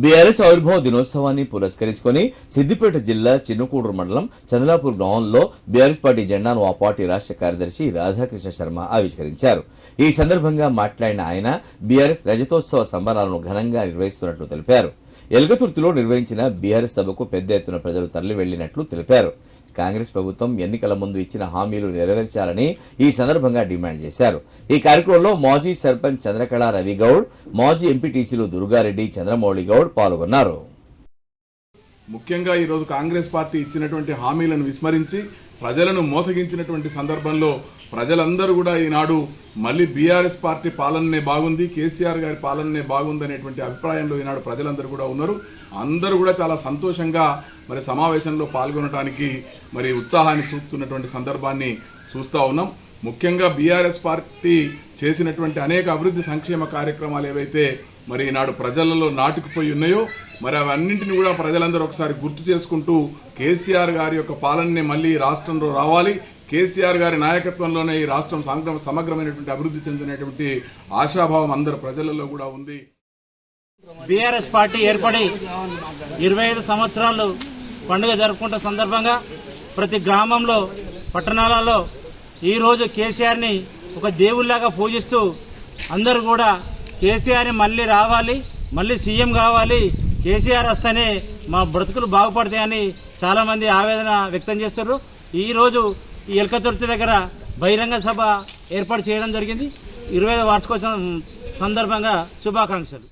BRS ఆవిర్భావ దినోత్సవాన్ని పురస్కరించుకుని సిద్దిపేట జిల్లా చిన్నకూడూరు మండలం చందలాపూర్ గ్రామంలో బీఆర్ఎస్ పార్టీ జెండాను ఆ పార్టీ రాష్ట్ర కార్యదర్శి రాధాకృష్ణ శర్మ ఆవిష్కరించారు. ఈ సందర్భంగా మాట్లాడిన ఆయన బీఆర్ఎస్ రజతోత్సవ సంబరాలను ఘనంగా నిర్వహిస్తున్నట్లు తెలిపారు. ఎల్గతుర్తిలో నిర్వహించిన బీఆర్ఎస్ సభకు పెద్ద ఎత్తున ప్రజలు తరలి వెళ్లినట్లు తెలిపారు. కాంగ్రెస్ ప్రభుత్వం ఎన్నికల ముందు ఇచ్చిన హామీలు నెరవేర్చాలని ఈ సందర్భంగా డిమాండ్ చేశారు. ఈ కార్యక్రమంలో మాజీ సర్పంచ్ చంద్రకళ రవిగౌడ్, మాజీ ఎంపీటీసీలు దుర్గారెడ్డి, చంద్రమౌళి గౌడ్ పాల్గొన్నారు. ముఖ్యంగా ఈరోజు కాంగ్రెస్ పార్టీ ఇచ్చినటువంటి హామీలను విస్మరించి ప్రజలను మోసగించినటువంటి సందర్భంలో ప్రజలందరూ కూడా ఈనాడు మళ్లీ బీఆర్ఎస్ పార్టీ పాలననే బాగుంది, కేసీఆర్ గారి పాలననే బాగుంది అనేటువంటి అభిప్రాయంలో ఈనాడు ప్రజలందరూ కూడా ఉన్నారు. అందరూ కూడా చాలా సంతోషంగా మరి సమావేశంలో పాల్గొనడానికి మరి ఉత్సాహాన్ని చూపుతున్నటువంటి సందర్భాన్ని చూస్తూ ఉన్నాం. ముఖ్యంగా బీఆర్ఎస్ పార్టీ చేసినటువంటి అనేక అభివృద్ధి సంక్షేమ కార్యక్రమాలు ఏవైతే మరి ఈనాడు ప్రజలలో నాటుకుపోయి ఉన్నాయో మరి అవన్నింటినీ కూడా ప్రజలందరూ ఒకసారి గుర్తు చేసుకుంటూ కేసీఆర్ గారి యొక్క పాలననే మళ్ళీ రాష్ట్రంలో రావాలి, కేసీఆర్ గారి నాయకత్వంలోనే ఈ రాష్ట్రం సమగ్రమైనటువంటి అభివృద్ధి చెందినటువంటి ఆశాభావం అందరు ప్రజలలో కూడా ఉంది. బీఆర్ఎస్ పార్టీ ఏర్పడి 25 సంవత్సరాలు పండుగ జరుపుకుంటున్న సందర్భంగా ప్రతి గ్రామంలో, పట్టణాలలో ఈరోజు కేసీఆర్ని ఒక దేవుళ్లాగా పూజిస్తూ అందరూ కూడా కేసీఆర్ని మళ్ళీ రావాలి, మళ్ళీ సీఎం కావాలి, కేసీఆర్ వస్తేనే మా బ్రతుకులు బాగుపడతాయని చాలా మంది ఆవేదన వ్యక్తం చేస్తున్నారు. ఈరోజు ఈ ఎల్కతుర్తి దగ్గర బహిరంగ సభ ఏర్పాటు చేయడం జరిగింది. 25వ వార్షికోత్సవం సందర్భంగా శుభాకాంక్షలు.